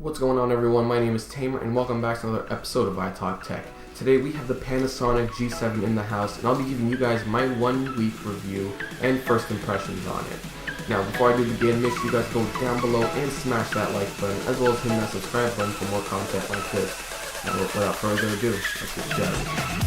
What's going on, everyone? My name is Tamer and welcome back to another episode of I Talk Tech. Today we have the Panasonic G7 in the house and I'll be giving you guys my 1 week review and first impressions on it. Now before I do begin, make sure you guys go down below and smash that like button as well as hit that subscribe button for more content like this. Now without further ado, let's get started.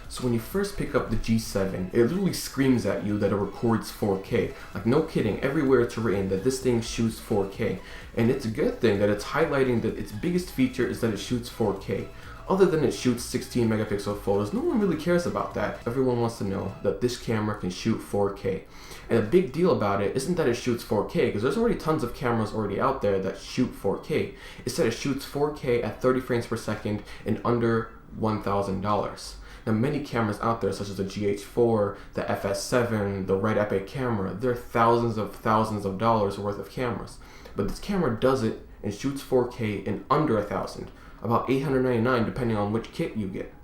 So when you first pick up the G7, it literally screams at you that it records 4K. Like, no kidding, everywhere it's written that this thing shoots 4K. And it's a good thing that it's highlighting that its biggest feature is that it shoots 4K. Other than it shoots 16 megapixel photos, no one really cares about that. Everyone wants to know that this camera can shoot 4K. And the big deal about it isn't that it shoots 4K, because there's already tons of cameras already out there that shoot 4K. It's that it shoots 4K at 30 frames per second in under $1,000. Now, many cameras out there, such as the GH4, the FS7, the Red Epic camera, they're thousands of dollars worth of cameras. But this camera does it and shoots 4K in under $1,000, about $899 depending on which kit you get.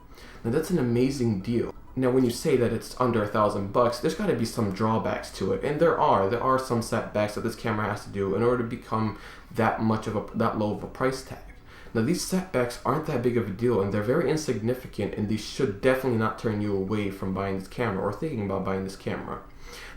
Now, that's an amazing deal. Now, when you say that it's under $1,000, there's got to be some drawbacks to it, and there are some setbacks that this camera has to do in order to become that low of a price tag. Now, these setbacks aren't that big of a deal, and they're very insignificant, and these should definitely not turn you away from buying this camera or thinking about buying this camera.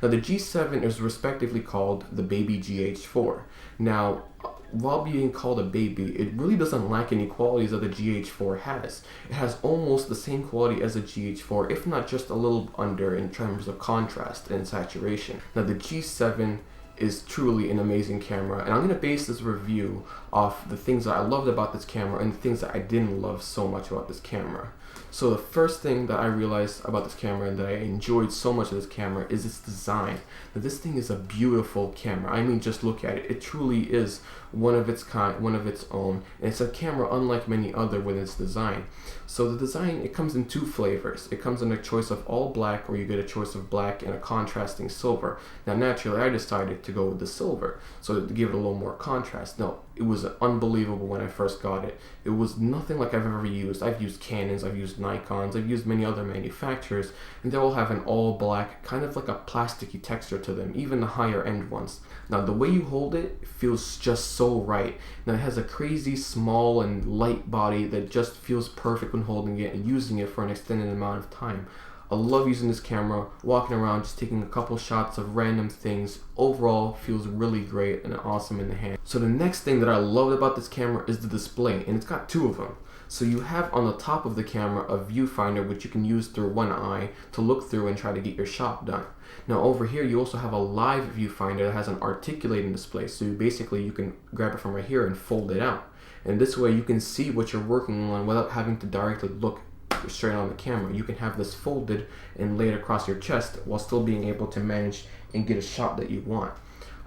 Now, the G7 is respectively called the baby GH4. Now, while being called a baby, it really doesn't lack any qualities that the GH4 has. It has almost the same quality as a GH4, if not just a little under in terms of contrast and saturation. Now, the G7 is truly an amazing camera, and I'm going to base this review off the things that I loved about this camera and the things that I didn't love so much about this camera. So the first thing that I realized about this camera and that I enjoyed so much of this camera is its design. Now, this thing is a beautiful camera. I mean, just look at it. It truly is one of its kind, one of its own, and it's a camera unlike many other with its design. So the design, it comes in 2 flavors. It comes in a choice of all black, or you get a choice of black and a contrasting silver. Now, naturally, I decided to go with the silver, so to give it a little more contrast. Now, it was unbelievable when I first got it. It was nothing like I've ever used. I've used Canons, I've used Nikons, I've used many other manufacturers, and they all have an all black, kind of like a plasticky texture to them, even the higher end ones. Now, the way you hold it feels just so right. Now, it has a crazy small and light body that just feels perfect when holding it and using it for an extended amount of time. I love using this camera, walking around, just taking a couple shots of random things. Overall, feels really great and awesome in the hand. So the next thing that I loved about this camera is the display, and it's got 2 of them. So you have on the top of the camera a viewfinder, which you can use through one eye to look through and try to get your shot done. Now, over here you also have a live viewfinder that has an articulating display, so you can grab it from right here and fold it out. And this way you can see what you're working on without having to directly look straight on the camera. You can have this folded and laid across your chest while still being able to manage and get a shot that you want.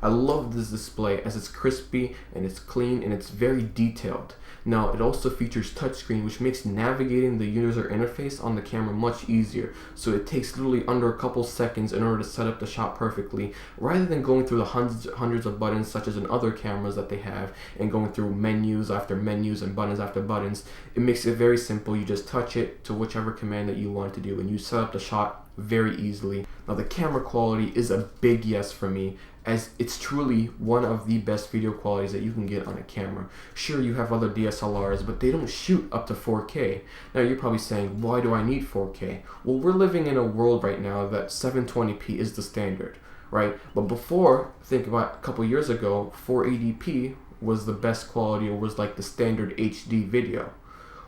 I love this display as it's crispy and it's clean and it's very detailed. Now, it also features touchscreen, which makes navigating the user interface on the camera much easier. So it takes literally under a couple seconds in order to set up the shot perfectly, rather than going through the hundreds of buttons such as in other cameras that they have and going through menus after menus and buttons after buttons. It makes it very simple. You just touch it to whichever command that you want to do and you set up the shot very easily. Now, the camera quality is a big yes for me, as it's truly one of the best video qualities that you can get on a camera. Sure, you have other DSLRs, but they don't shoot up to 4K. Now, you're probably saying, why do I need 4K? Well, we're living in a world right now that 720p is the standard, right? But before, think about a couple years ago, 480p was the best quality, or was like the standard HD video.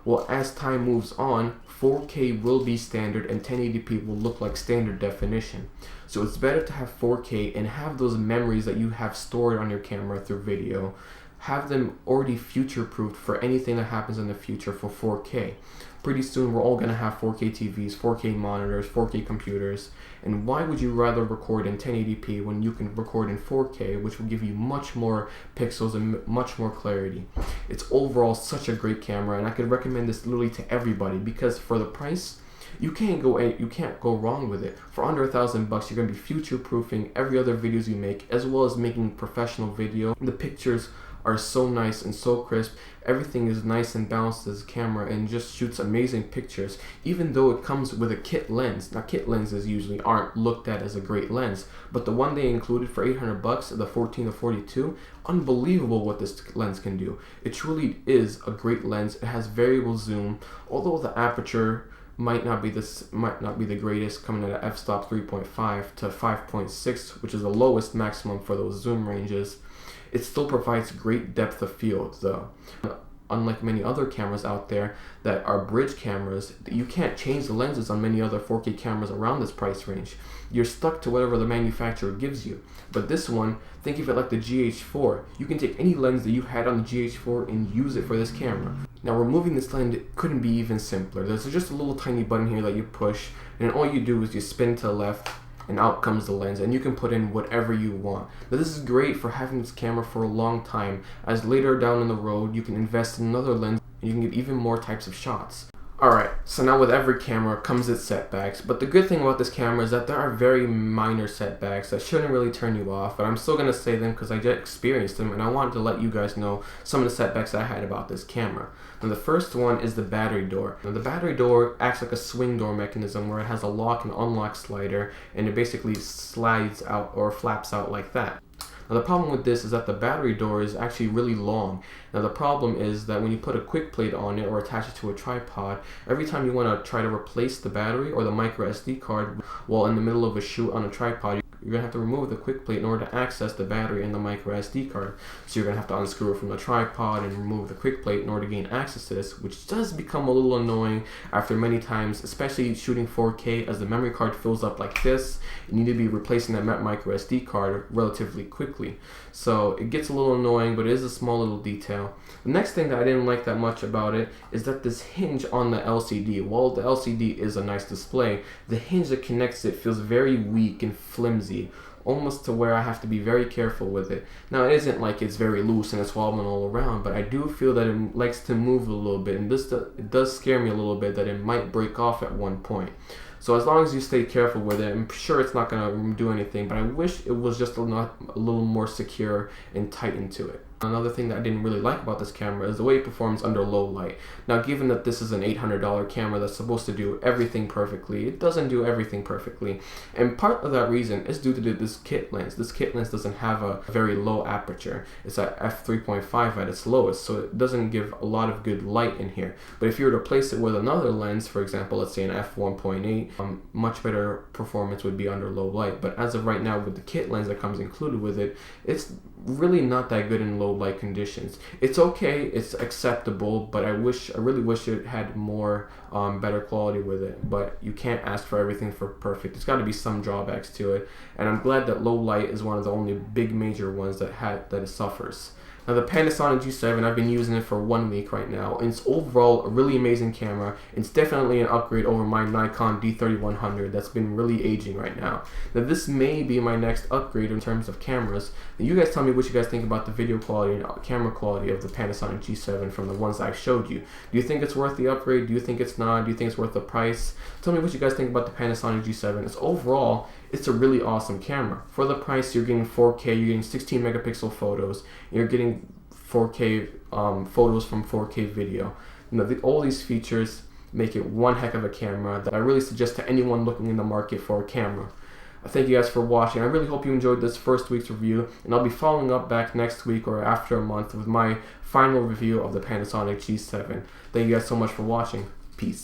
Well, as time moves on, 4K will be standard and 1080p will look like standard definition. So it's better to have 4K and have those memories that you have stored on your camera through video, have them already future-proofed for anything that happens in the future for 4K. Pretty soon we're all going to have 4K TVs, 4K monitors, 4K computers, and why would you rather record in 1080p when you can record in 4K, which will give you much more pixels and much more clarity. It's overall such a great camera, and I could recommend this literally to everybody, because for the price, you can't go wrong with it. For under $1,000, you're going to be future-proofing every other videos you make, as well as making professional video. The pictures are so nice and so crisp. Everything is nice and balanced as a camera and just shoots amazing pictures, even though it comes with a kit lens. Now, kit lenses usually aren't looked at as a great lens, but the one they included for 800 bucks, the 14-42, unbelievable what this lens can do. It truly is a great lens. It has variable zoom, although the aperture might not be the greatest, coming at an f-stop 3.5 to 5.6, which is the lowest maximum for those zoom ranges. It still provides great depth of field though. Unlike many other cameras out there that are bridge cameras, you can't change the lenses on many other 4K cameras around this price range. You're stuck to whatever the manufacturer gives you. But this one, think of it like the GH4. You can take any lens that you had on the GH4 and use it for this camera. Now, removing this lens couldn't be even simpler. There's just a little tiny button here that you push, and all you do is you spin to the left, and out comes the lens, and you can put in whatever you want. Now, this is great for having this camera for a long time, as later down in the road you can invest in another lens and you can get even more types of shots. Alright, so now with every camera comes its setbacks, but the good thing about this camera is that there are very minor setbacks that shouldn't really turn you off, but I'm still going to say them because I just experienced them and I wanted to let you guys know some of the setbacks I had about this camera. Now, the first one is the battery door. Now, the battery door acts like a swing door mechanism where it has a lock and unlock slider, and it basically slides out or flaps out like that. Now, the problem with this is that the battery door is actually really long. Now, the problem is that when you put a quick plate on it or attach it to a tripod, every time you want to try to replace the battery or the micro SD card while in the middle of a shoot on a tripod, you're going to have to remove the quick plate in order to access the battery and the micro SD card. So you're going to have to unscrew it from the tripod and remove the quick plate in order to gain access to this, which does become a little annoying after many times, especially shooting 4K, as the memory card fills up like this. You need to be replacing that micro SD card relatively quickly. So it gets a little annoying, but it is a small little detail. The next thing that I didn't like that much about it is that this hinge on the LCD, while the LCD is a nice display, the hinge that connects it feels very weak and flimsy, almost to where I have to be very careful with it. Now, it isn't like it's very loose and it's wobbling all around, but I do feel that it likes to move a little bit, and it does scare me a little bit that it might break off at one point. So as long as you stay careful with it, I'm sure it's not going to do anything, but I wish it was just a little more secure and tight into it. Another thing that I didn't really like about this camera is the way it performs under low light. Now, given that this is an $800 camera that's supposed to do everything perfectly, it doesn't do everything perfectly. And part of that reason is due to this kit lens. This kit lens doesn't have a very low aperture. It's at f3.5 at its lowest, so it doesn't give a lot of good light in here. But if you were to replace it with another lens, for example, let's say an f1.8, much better performance would be under low light. But as of right now, with the kit lens that comes included with it, it's really not that good in low light conditions. It's okay, it's acceptable, but I really wish it had more better quality with it. But you can't ask for everything for perfect. There's got to be some drawbacks to it, and I'm glad that low light is one of the only big major ones that it suffers. Now, the Panasonic G7, I've been using it for 1 week right now, and it's overall a really amazing camera. It's definitely an upgrade over my Nikon D3100 that's been really aging right now. Now, this may be my next upgrade in terms of cameras. Now, you guys tell me what you guys think about the video quality and camera quality of the Panasonic G7 from the ones I showed you. Do you think it's worth the upgrade? Do you think it's not? Do you think it's worth the price? Tell me what you guys think about the Panasonic G7. It's a really awesome camera. For the price, you're getting 4K, you're getting 16 megapixel photos, you're getting 4K photos from 4K video. All these features make it one heck of a camera that I really suggest to anyone looking in the market for a camera. I thank you guys for watching. I really hope you enjoyed this first week's review, and I'll be following up back next week or after a month with my final review of the Panasonic G7. Thank you guys so much for watching. Peace.